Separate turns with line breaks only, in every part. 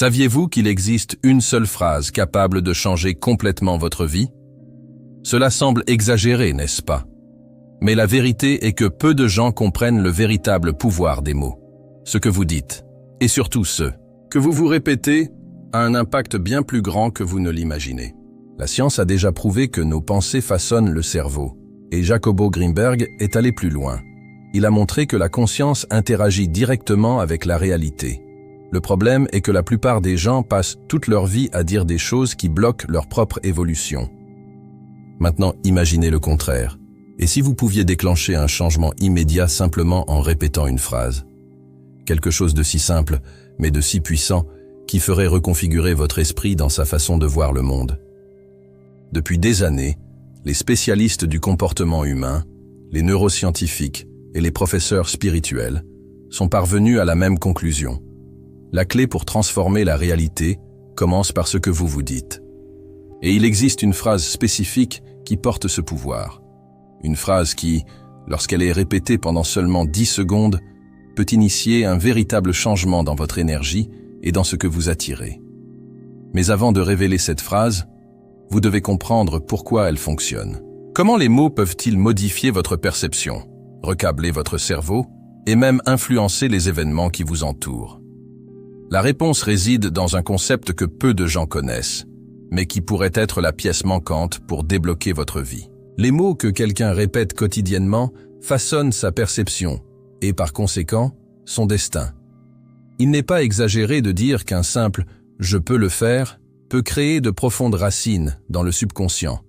Saviez-vous qu'il existe une seule phrase capable de changer complètement votre vie? Cela semble exagéré, n'est-ce pas? Mais la vérité est que peu de gens comprennent le véritable pouvoir des mots. Ce que vous dites, et surtout ce que vous vous répétez, a un impact bien plus grand que vous ne l'imaginez. La science a déjà prouvé que nos pensées façonnent le cerveau, et Jacobo Greenberg est allé plus loin. Il a montré que la conscience interagit directement avec la réalité. Le problème est que la plupart des gens passent toute leur vie à dire des choses qui bloquent leur propre évolution. Maintenant, imaginez le contraire. Et si vous pouviez déclencher un changement immédiat simplement en répétant une phrase? Quelque chose de si simple, mais de si puissant, qui ferait reconfigurer votre esprit dans sa façon de voir le monde. Depuis des années, les spécialistes du comportement humain, les neuroscientifiques et les professeurs spirituels sont parvenus à la même conclusion. La clé pour transformer la réalité commence par ce que vous vous dites. Et il existe une phrase spécifique qui porte ce pouvoir. Une phrase qui, lorsqu'elle est répétée pendant seulement 10 secondes, peut initier un véritable changement dans votre énergie et dans ce que vous attirez. Mais avant de révéler cette phrase, vous devez comprendre pourquoi elle fonctionne. Comment les mots peuvent-ils modifier votre perception, recabler votre cerveau et même influencer les événements qui vous entourent? La réponse réside dans un concept que peu de gens connaissent, mais qui pourrait être la pièce manquante pour débloquer votre vie. Les mots que quelqu'un répète quotidiennement façonnent sa perception et, par conséquent, son destin. Il n'est pas exagéré de dire qu'un simple « je peux le faire » peut créer de profondes racines dans le subconscient,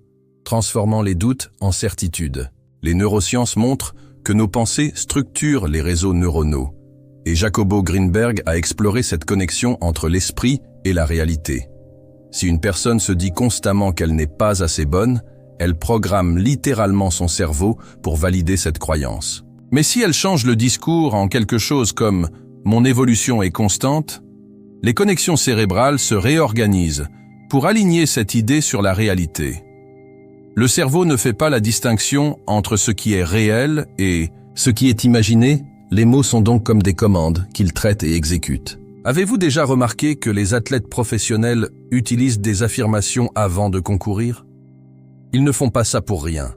transformant les doutes en certitudes. Les neurosciences montrent que nos pensées structurent les réseaux neuronaux, et Jacobo Greenberg a exploré cette connexion entre l'esprit et la réalité. Si une personne se dit constamment qu'elle n'est pas assez bonne, elle programme littéralement son cerveau pour valider cette croyance. Mais si elle change le discours en quelque chose comme « mon évolution est constante », les connexions cérébrales se réorganisent pour aligner cette idée sur la réalité. Le cerveau ne fait pas la distinction entre ce qui est réel et ce qui est imaginé. Les mots sont donc comme des commandes qu'il traite et exécute. Avez-vous déjà remarqué que les athlètes professionnels utilisent des affirmations avant de concourir? Ils ne font pas ça pour rien.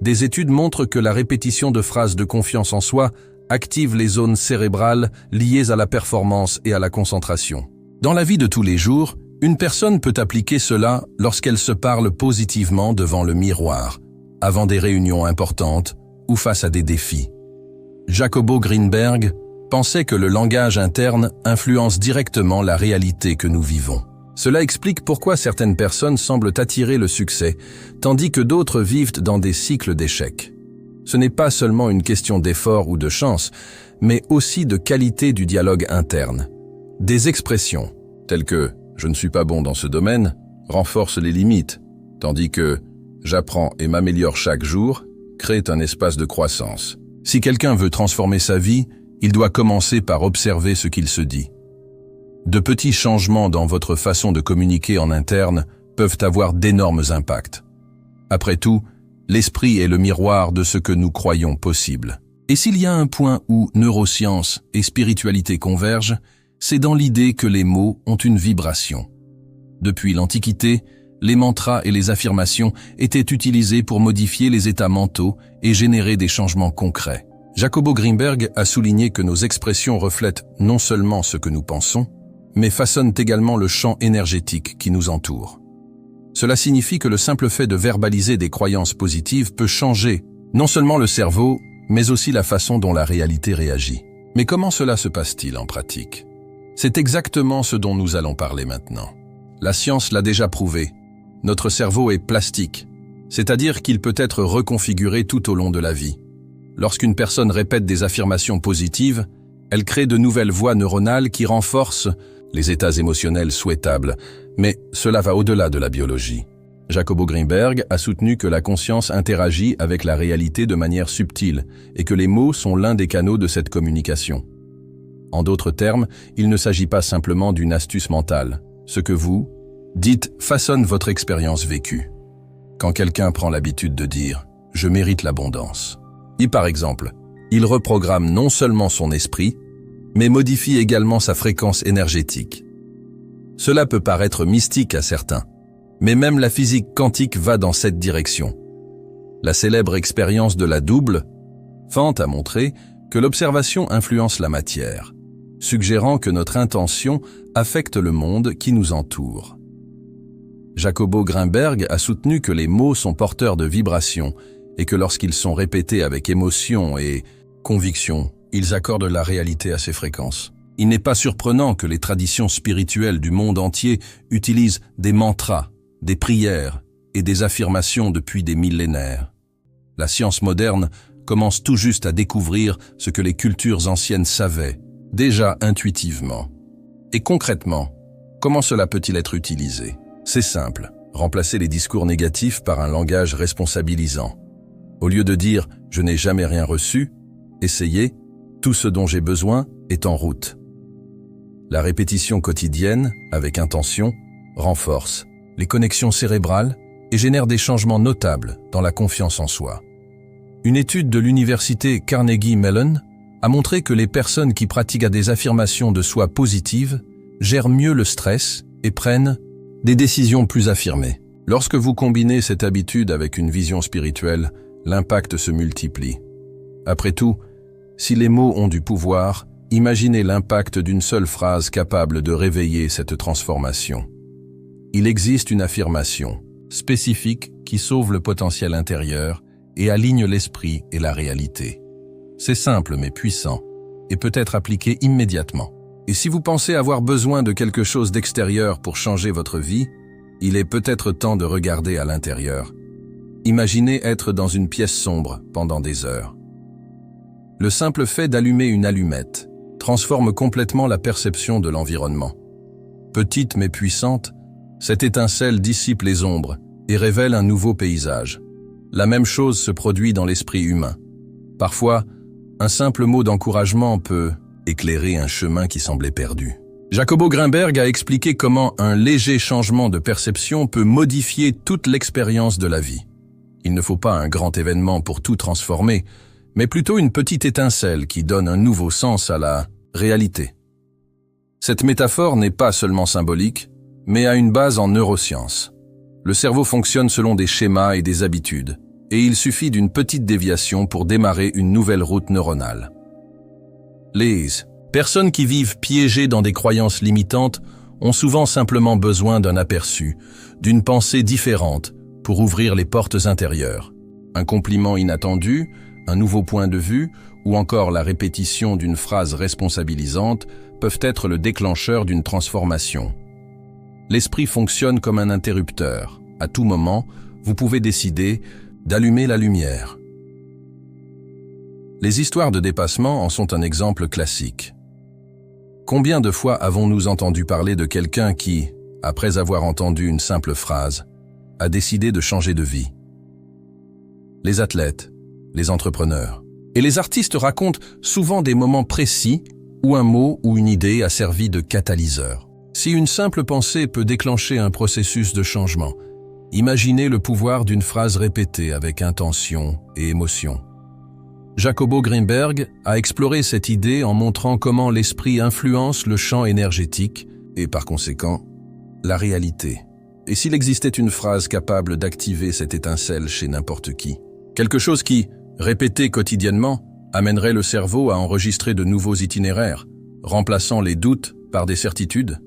Des études montrent que la répétition de phrases de confiance en soi active les zones cérébrales liées à la performance et à la concentration. Dans la vie de tous les jours, une personne peut appliquer cela lorsqu'elle se parle positivement devant le miroir, avant des réunions importantes ou face à des défis. Jacobo Greenberg pensait que le langage interne influence directement la réalité que nous vivons. Cela explique pourquoi certaines personnes semblent attirer le succès, tandis que d'autres vivent dans des cycles d'échecs. Ce n'est pas seulement une question d'effort ou de chance, mais aussi de qualité du dialogue interne. Des expressions, telles que « je ne suis pas bon dans ce domaine » renforcent les limites, tandis que « j'apprends et m'améliore chaque jour » créent un espace de croissance. Si quelqu'un veut transformer sa vie, il doit commencer par observer ce qu'il se dit. De petits changements dans votre façon de communiquer en interne peuvent avoir d'énormes impacts. Après tout, l'esprit est le miroir de ce que nous croyons possible. Et s'il y a un point où neurosciences et spiritualité convergent, c'est dans l'idée que les mots ont une vibration. Depuis l'Antiquité, les mantras et les affirmations étaient utilisés pour modifier les états mentaux et générer des changements concrets. Jacobo Greenberg a souligné que nos expressions reflètent non seulement ce que nous pensons, mais façonnent également le champ énergétique qui nous entoure. Cela signifie que le simple fait de verbaliser des croyances positives peut changer non seulement le cerveau, mais aussi la façon dont la réalité réagit. Mais comment cela se passe-t-il en pratique? C'est exactement ce dont nous allons parler maintenant. La science l'a déjà prouvé. Notre cerveau est plastique, c'est-à-dire qu'il peut être reconfiguré tout au long de la vie. Lorsqu'une personne répète des affirmations positives, elle crée de nouvelles voies neuronales qui renforcent les états émotionnels souhaitables, mais cela va au-delà de la biologie. Jacobo Greenberg a soutenu que la conscience interagit avec la réalité de manière subtile et que les mots sont l'un des canaux de cette communication. En d'autres termes, il ne s'agit pas simplement d'une astuce mentale. Ce que vous dites façonne votre expérience vécue. Quand quelqu'un prend l'habitude de dire « je mérite l'abondance », et par exemple, il reprogramme non seulement son esprit, mais modifie également sa fréquence énergétique. Cela peut paraître mystique à certains, mais même la physique quantique va dans cette direction. La célèbre expérience de la double Fant a montré que l'observation influence la matière, suggérant que notre intention affecte le monde qui nous entoure. Jacobo Grinberg a soutenu que les mots sont porteurs de vibrations et que lorsqu'ils sont répétés avec émotion et conviction, ils accordent la réalité à ces fréquences. Il n'est pas surprenant que les traditions spirituelles du monde entier utilisent des mantras, des prières et des affirmations depuis des millénaires. La science moderne commence tout juste à découvrir ce que les cultures anciennes savaient, déjà intuitivement. Et concrètement, comment cela peut-il être utilisé? C'est simple, remplacer les discours négatifs par un langage responsabilisant. Au lieu de dire « je n'ai jamais rien reçu », essayez « tout ce dont j'ai besoin est en route ». La répétition quotidienne, avec intention, renforce les connexions cérébrales et génère des changements notables dans la confiance en soi. Une étude de l'université Carnegie Mellon a montré que les personnes qui pratiquent des affirmations de soi positives gèrent mieux le stress et prennent des décisions plus affirmées. Lorsque vous combinez cette habitude avec une vision spirituelle, l'impact se multiplie. Après tout, si les mots ont du pouvoir, imaginez l'impact d'une seule phrase capable de réveiller cette transformation. Il existe une affirmation spécifique qui sauve le potentiel intérieur et aligne l'esprit et la réalité. C'est simple mais puissant et peut être appliqué immédiatement. Et si vous pensez avoir besoin de quelque chose d'extérieur pour changer votre vie, il est peut-être temps de regarder à l'intérieur. Imaginez être dans une pièce sombre pendant des heures. Le simple fait d'allumer une allumette transforme complètement la perception de l'environnement. Petite mais puissante, cette étincelle dissipe les ombres et révèle un nouveau paysage. La même chose se produit dans l'esprit humain. Parfois, un simple mot d'encouragement peut éclairer un chemin qui semblait perdu. Jacobo Grinberg a expliqué comment un léger changement de perception peut modifier toute l'expérience de la vie. Il ne faut pas un grand événement pour tout transformer, mais plutôt une petite étincelle qui donne un nouveau sens à la réalité. Cette métaphore n'est pas seulement symbolique, mais a une base en neurosciences. Le cerveau fonctionne selon des schémas et des habitudes, et il suffit d'une petite déviation pour démarrer une nouvelle route neuronale. Les personnes qui vivent piégées dans des croyances limitantes ont souvent simplement besoin d'un aperçu, d'une pensée différente pour ouvrir les portes intérieures. Un compliment inattendu, un nouveau point de vue ou encore la répétition d'une phrase responsabilisante peuvent être le déclencheur d'une transformation. L'esprit fonctionne comme un interrupteur. À tout moment, vous pouvez décider d'allumer la lumière. Les histoires de dépassement en sont un exemple classique. Combien de fois avons-nous entendu parler de quelqu'un qui, après avoir entendu une simple phrase, a décidé de changer de vie? Les athlètes, les entrepreneurs et les artistes racontent souvent des moments précis où un mot ou une idée a servi de catalyseur. Si une simple pensée peut déclencher un processus de changement, imaginez le pouvoir d'une phrase répétée avec intention et émotion. Jacobo Grinberg a exploré cette idée en montrant comment l'esprit influence le champ énergétique et, par conséquent, la réalité. Et s'il existait une phrase capable d'activer cette étincelle chez n'importe qui? Quelque chose qui, répété quotidiennement, amènerait le cerveau à enregistrer de nouveaux itinéraires, remplaçant les doutes par des certitudes?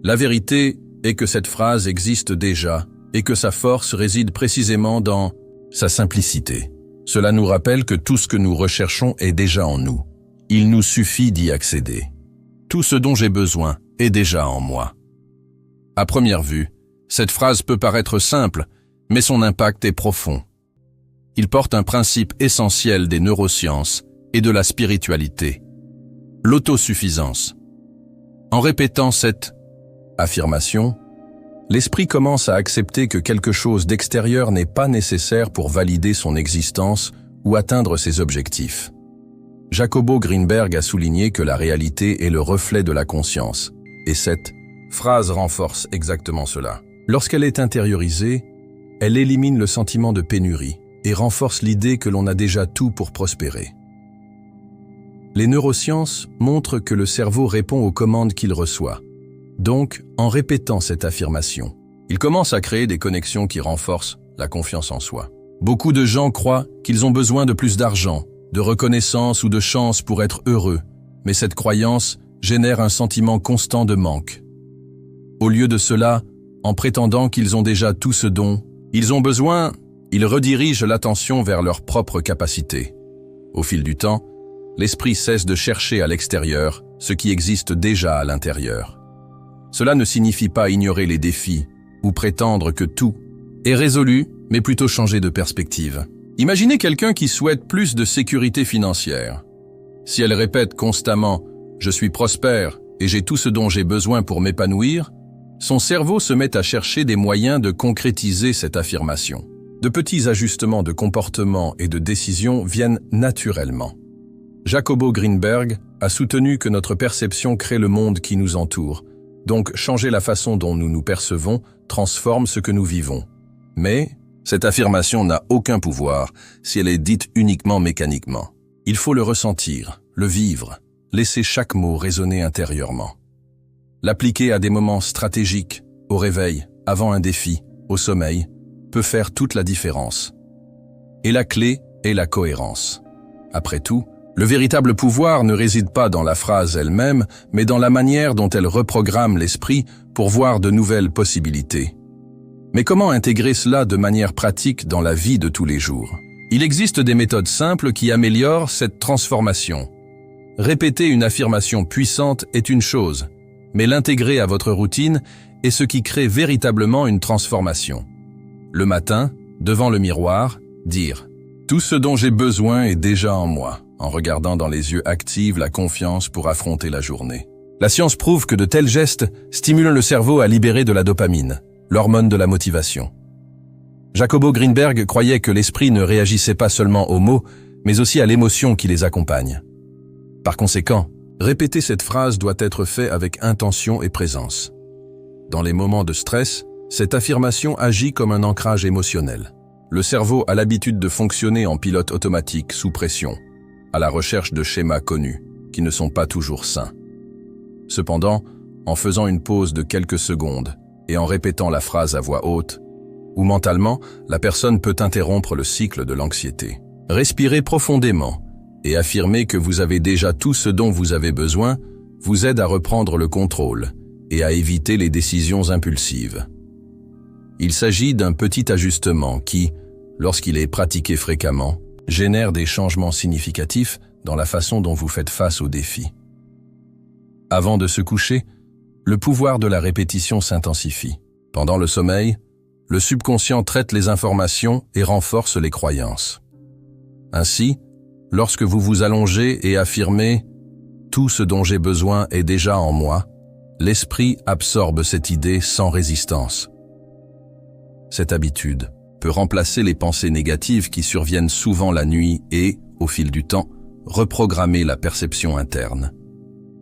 La vérité est que cette phrase existe déjà et que sa force réside précisément dans sa simplicité. Cela nous rappelle que tout ce que nous recherchons est déjà en nous. Il nous suffit d'y accéder. Tout ce dont j'ai besoin est déjà en moi. À première vue, cette phrase peut paraître simple, mais son impact est profond. Il porte un principe essentiel des neurosciences et de la spiritualité: l'autosuffisance. En répétant cette affirmation, l'esprit commence à accepter que quelque chose d'extérieur n'est pas nécessaire pour valider son existence ou atteindre ses objectifs. Jacobo Grinberg a souligné que la réalité est le reflet de la conscience, et cette phrase renforce exactement cela. Lorsqu'elle est intériorisée, elle élimine le sentiment de pénurie et renforce l'idée que l'on a déjà tout pour prospérer. Les neurosciences montrent que le cerveau répond aux commandes qu'il reçoit, Donc, en répétant cette affirmation, il commence à créer des connexions qui renforcent la confiance en soi. Beaucoup de gens croient qu'ils ont besoin de plus d'argent, de reconnaissance ou de chance pour être heureux, mais cette croyance génère un sentiment constant de manque. Au lieu de cela, en prétendant qu'ils ont déjà tout ce dont ils ont besoin, ils redirigent l'attention vers leurs propres capacités. Au fil du temps, l'esprit cesse de chercher à l'extérieur ce qui existe déjà à l'intérieur. Cela ne signifie pas ignorer les défis ou prétendre que tout est résolu, mais plutôt changer de perspective. Imaginez quelqu'un qui souhaite plus de sécurité financière. Si elle répète constamment « je suis prospère et j'ai tout ce dont j'ai besoin pour m'épanouir », son cerveau se met à chercher des moyens de concrétiser cette affirmation. De petits ajustements de comportement et de décision viennent naturellement. Jacobo Greenberg a soutenu que notre perception crée le monde qui nous entoure, donc changer la façon dont nous nous percevons transforme ce que nous vivons. Mais cette affirmation n'a aucun pouvoir si elle est dite uniquement mécaniquement. Il faut le ressentir, le vivre, laisser chaque mot résonner intérieurement. L'appliquer à des moments stratégiques, au réveil, avant un défi, au sommeil, peut faire toute la différence. Et la clé est la cohérence. Après tout, le véritable pouvoir ne réside pas dans la phrase elle-même, mais dans la manière dont elle reprogramme l'esprit pour voir de nouvelles possibilités. Mais comment intégrer cela de manière pratique dans la vie de tous les jours? Il existe des méthodes simples qui améliorent cette transformation. Répéter une affirmation puissante est une chose, mais l'intégrer à votre routine est ce qui crée véritablement une transformation. Le matin, devant le miroir, dire « Tout ce dont j'ai besoin est déjà en moi », en regardant dans les yeux active la confiance pour affronter la journée. La science prouve que de tels gestes stimulent le cerveau à libérer de la dopamine, l'hormone de la motivation. Jacobo Greenberg croyait que l'esprit ne réagissait pas seulement aux mots, mais aussi à l'émotion qui les accompagne. Par conséquent, répéter cette phrase doit être fait avec intention et présence. Dans les moments de stress, cette affirmation agit comme un ancrage émotionnel. Le cerveau a l'habitude de fonctionner en pilote automatique sous pression, à la recherche de schémas connus, qui ne sont pas toujours sains. Cependant, en faisant une pause de quelques secondes et en répétant la phrase à voix haute, ou mentalement, la personne peut interrompre le cycle de l'anxiété. Respirez profondément et affirmer que vous avez déjà tout ce dont vous avez besoin vous aide à reprendre le contrôle et à éviter les décisions impulsives. Il s'agit d'un petit ajustement qui, lorsqu'il est pratiqué fréquemment, génère des changements significatifs dans la façon dont vous faites face aux défis. Avant de se coucher, le pouvoir de la répétition s'intensifie. Pendant le sommeil, le subconscient traite les informations et renforce les croyances. Ainsi, lorsque vous vous allongez et affirmez « Tout ce dont j'ai besoin est déjà en moi », l'esprit absorbe cette idée sans résistance. Cette habitude peut remplacer les pensées négatives qui surviennent souvent la nuit et, au fil du temps, reprogrammer la perception interne.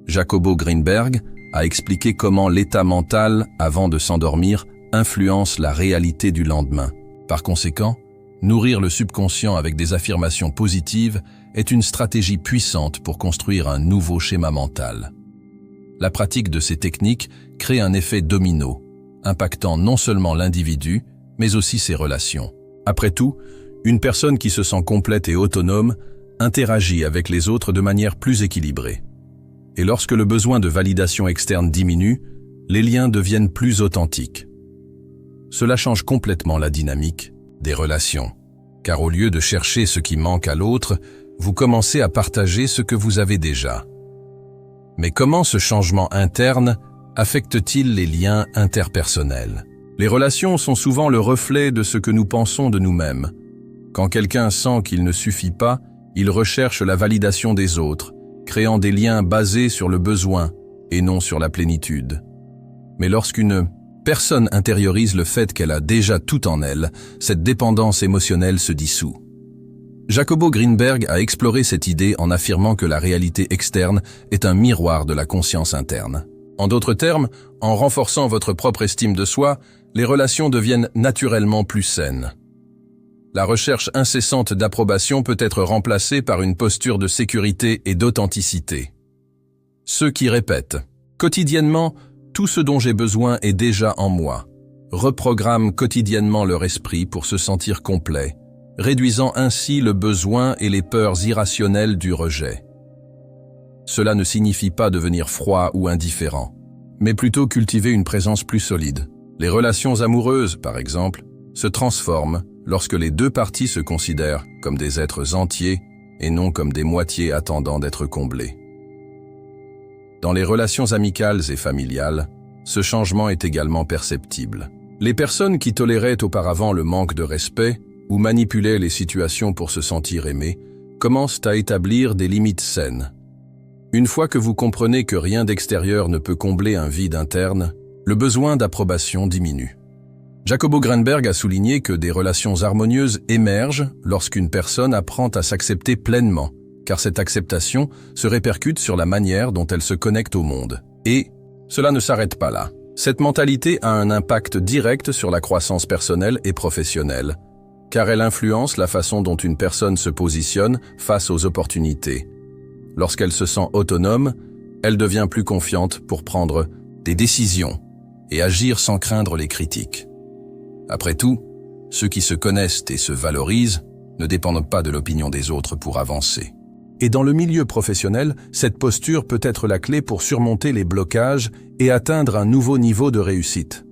Jacobo Greenberg a expliqué comment l'état mental, avant de s'endormir, influence la réalité du lendemain. Par conséquent, nourrir le subconscient avec des affirmations positives est une stratégie puissante pour construire un nouveau schéma mental. La pratique de ces techniques crée un effet domino, impactant non seulement l'individu, mais aussi ses relations. Après tout, une personne qui se sent complète et autonome interagit avec les autres de manière plus équilibrée. Et lorsque le besoin de validation externe diminue, les liens deviennent plus authentiques. Cela change complètement la dynamique des relations, car au lieu de chercher ce qui manque à l'autre, vous commencez à partager ce que vous avez déjà. Mais comment ce changement interne affecte-t-il les liens interpersonnels? Les relations sont souvent le reflet de ce que nous pensons de nous-mêmes. Quand quelqu'un sent qu'il ne suffit pas, il recherche la validation des autres, créant des liens basés sur le besoin et non sur la plénitude. Mais lorsqu'une personne intériorise le fait qu'elle a déjà tout en elle, cette dépendance émotionnelle se dissout. Jacobo Greenberg a exploré cette idée en affirmant que la réalité externe est un miroir de la conscience interne. En d'autres termes, en renforçant votre propre estime de soi, les relations deviennent naturellement plus saines. La recherche incessante d'approbation peut être remplacée par une posture de sécurité et d'authenticité. Ceux qui répètent quotidiennement « tout ce dont j'ai besoin est déjà en moi, reprogramment quotidiennement leur esprit pour se sentir complet, réduisant ainsi le besoin et les peurs irrationnelles du rejet. Cela ne signifie pas devenir froid ou indifférent, mais plutôt cultiver une présence plus solide. Les relations amoureuses, par exemple, se transforment lorsque les deux parties se considèrent comme des êtres entiers et non comme des moitiés attendant d'être comblées. Dans les relations amicales et familiales, ce changement est également perceptible. Les personnes qui toléraient auparavant le manque de respect ou manipulaient les situations pour se sentir aimées commencent à établir des limites saines. Une fois que vous comprenez que rien d'extérieur ne peut combler un vide interne, le besoin d'approbation diminue. Jacobo Greenberg a souligné que des relations harmonieuses émergent lorsqu'une personne apprend à s'accepter pleinement, car cette acceptation se répercute sur la manière dont elle se connecte au monde. Et cela ne s'arrête pas là. Cette mentalité a un impact direct sur la croissance personnelle et professionnelle, car elle influence la façon dont une personne se positionne face aux opportunités. Lorsqu'elle se sent autonome, elle devient plus confiante pour prendre des décisions et agir sans craindre les critiques. Après tout, ceux qui se connaissent et se valorisent ne dépendent pas de l'opinion des autres pour avancer. Et dans le milieu professionnel, cette posture peut être la clé pour surmonter les blocages et atteindre un nouveau niveau de réussite.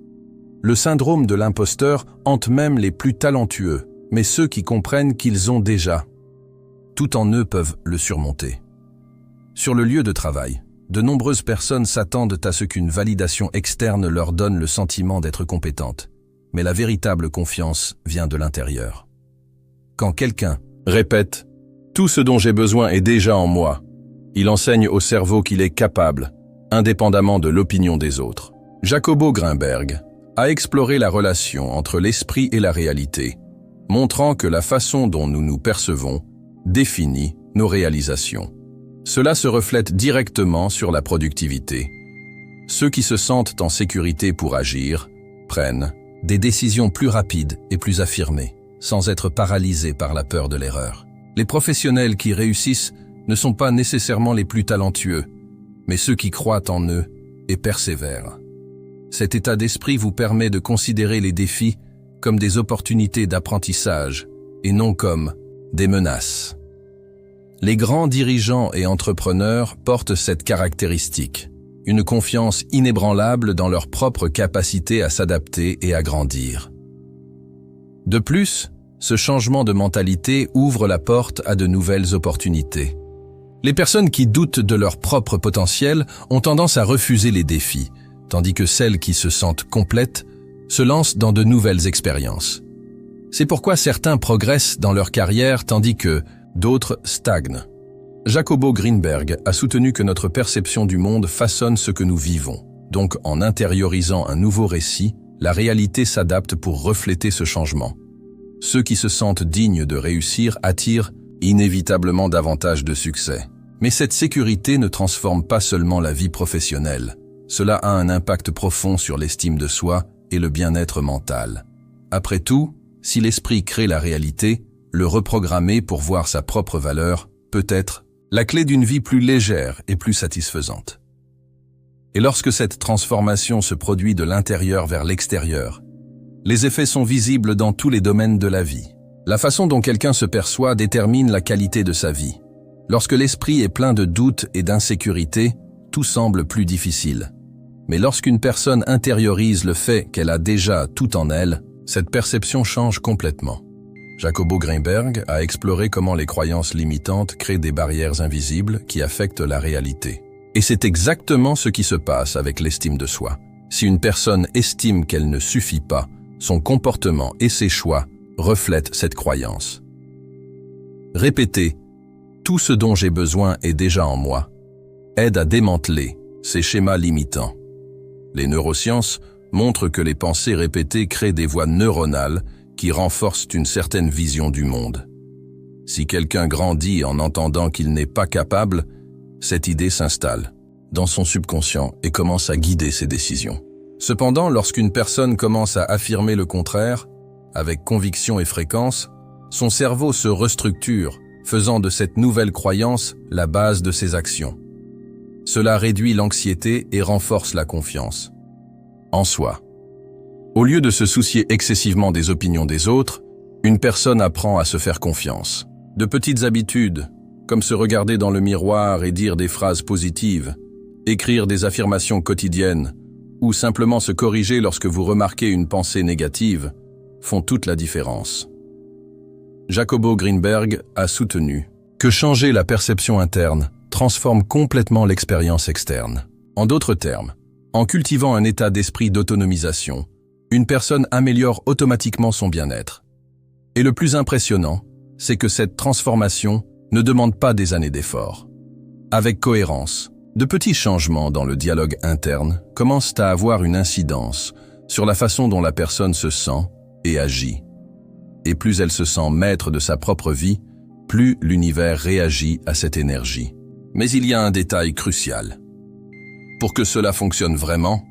Le syndrome de l'imposteur hante même les plus talentueux, mais ceux qui comprennent qu'ils ont déjà. Tout en eux peuvent le surmonter. Sur le lieu de travail, de nombreuses personnes s'attendent à ce qu'une validation externe leur donne le sentiment d'être compétentes. Mais la véritable confiance vient de l'intérieur. Quand quelqu'un répète « Tout ce dont j'ai besoin est déjà en moi », il enseigne au cerveau qu'il est capable, indépendamment de l'opinion des autres. Jacobo Greenberg a exploré la relation entre l'esprit et la réalité, montrant que la façon dont nous nous percevons définit nos réalisations. Cela se reflète directement sur la productivité. Ceux qui se sentent en sécurité pour agir prennent des décisions plus rapides et plus affirmées, sans être paralysés par la peur de l'erreur. Les professionnels qui réussissent ne sont pas nécessairement les plus talentueux, mais ceux qui croient en eux et persévèrent. Cet état d'esprit vous permet de considérer les défis comme des opportunités d'apprentissage et non comme des menaces. Les grands dirigeants et entrepreneurs portent cette caractéristique, une confiance inébranlable dans leur propre capacité à s'adapter et à grandir. De plus, ce changement de mentalité ouvre la porte à de nouvelles opportunités. Les personnes qui doutent de leur propre potentiel ont tendance à refuser les défis, tandis que celles qui se sentent complètes se lancent dans de nouvelles expériences. C'est pourquoi certains progressent dans leur carrière tandis que d'autres stagnent. Jacobo Greenberg a soutenu que notre perception du monde façonne ce que nous vivons. Donc, en intériorisant un nouveau récit, la réalité s'adapte pour refléter ce changement. Ceux qui se sentent dignes de réussir attirent inévitablement davantage de succès. Mais cette sécurité ne transforme pas seulement la vie professionnelle. Cela a un impact profond sur l'estime de soi et le bien-être mental. Après tout, si l'esprit crée la réalité, le reprogrammer pour voir sa propre valeur peut être la clé d'une vie plus légère et plus satisfaisante. Et lorsque cette transformation se produit de l'intérieur vers l'extérieur, les effets sont visibles dans tous les domaines de la vie. La façon dont quelqu'un se perçoit détermine la qualité de sa vie. Lorsque l'esprit est plein de doutes et d'insécurité, tout semble plus difficile. Mais lorsqu'une personne intériorise le fait qu'elle a déjà tout en elle, cette perception change complètement. Jacobo Greenberg a exploré comment les croyances limitantes créent des barrières invisibles qui affectent la réalité. Et c'est exactement ce qui se passe avec l'estime de soi. Si une personne estime qu'elle ne suffit pas, son comportement et ses choix reflètent cette croyance. Répéter « Tout ce dont j'ai besoin est déjà en moi » aide à démanteler ces schémas limitants. Les neurosciences montrent que les pensées répétées créent des voies neuronales qui renforcent une certaine vision du monde. Si quelqu'un grandit en entendant qu'il n'est pas capable, cette idée s'installe dans son subconscient et commence à guider ses décisions. Cependant, lorsqu'une personne commence à affirmer le contraire, avec conviction et fréquence, son cerveau se restructure, faisant de cette nouvelle croyance la base de ses actions. Cela réduit l'anxiété et renforce la confiance. en soi. Au lieu de se soucier excessivement des opinions des autres, une personne apprend à se faire confiance. De petites habitudes, comme se regarder dans le miroir et dire des phrases positives, écrire des affirmations quotidiennes, ou simplement se corriger lorsque vous remarquez une pensée négative, font toute la différence. Jacobo Greenberg a soutenu que changer la perception interne transforme complètement l'expérience externe. En d'autres termes, en cultivant un état d'esprit d'autonomisation, une personne améliore automatiquement son bien-être. Et le plus impressionnant, c'est que cette transformation ne demande pas des années d'efforts. Avec cohérence, de petits changements dans le dialogue interne commencent à avoir une incidence sur la façon dont la personne se sent et agit. Et plus elle se sent maître de sa propre vie, plus l'univers réagit à cette énergie. Mais il y a un détail crucial. Pour que cela fonctionne vraiment,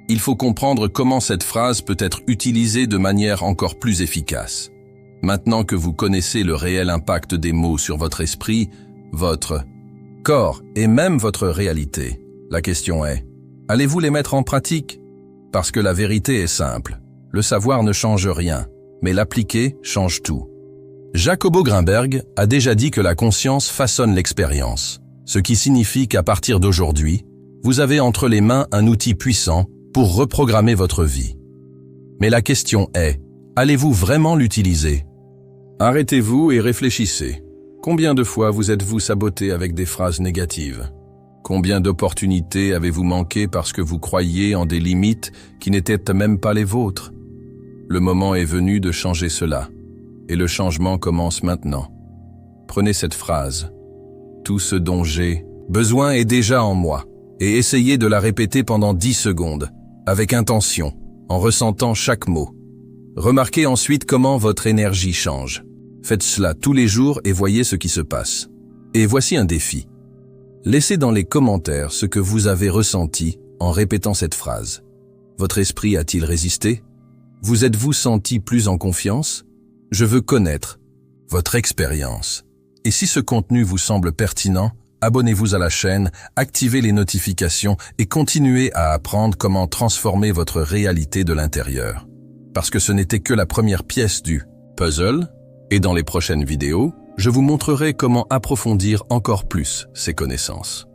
il faut comprendre comment cette phrase peut être utilisée de manière encore plus efficace. Maintenant que vous connaissez le réel impact des mots sur votre esprit, votre corps et même votre réalité, la question est, allez-vous les mettre en pratique? Parce que la vérité est simple. Le savoir ne change rien, mais l'appliquer change tout. Jacobo Greenberg a déjà dit que la conscience façonne l'expérience, ce qui signifie qu'à partir d'aujourd'hui, vous avez entre les mains un outil puissant pour reprogrammer votre vie. Mais la question est, allez-vous vraiment l'utiliser? Arrêtez-vous et réfléchissez. Combien de fois vous êtes-vous saboté avec des phrases négatives? Combien d'opportunités avez-vous manqué parce que vous croyiez en des limites qui n'étaient même pas les vôtres? Le moment est venu de changer cela, et le changement commence maintenant. Prenez cette phrase. Tout ce dont j'ai besoin est déjà en moi, et essayez de la répéter pendant 10 secondes, avec intention, en ressentant chaque mot. Remarquez ensuite comment votre énergie change. Faites cela tous les jours et voyez ce qui se passe. Et voici un défi. Laissez dans les commentaires ce que vous avez ressenti en répétant cette phrase. Votre esprit a-t-il résisté? Vous êtes-vous senti plus en confiance? Je veux connaître votre expérience. Et si ce contenu vous semble pertinent, abonnez-vous à la chaîne, activez les notifications et continuez à apprendre comment transformer votre réalité de l'intérieur. Parce que ce n'était que la première pièce du puzzle, et dans les prochaines vidéos, je vous montrerai comment approfondir encore plus ces connaissances.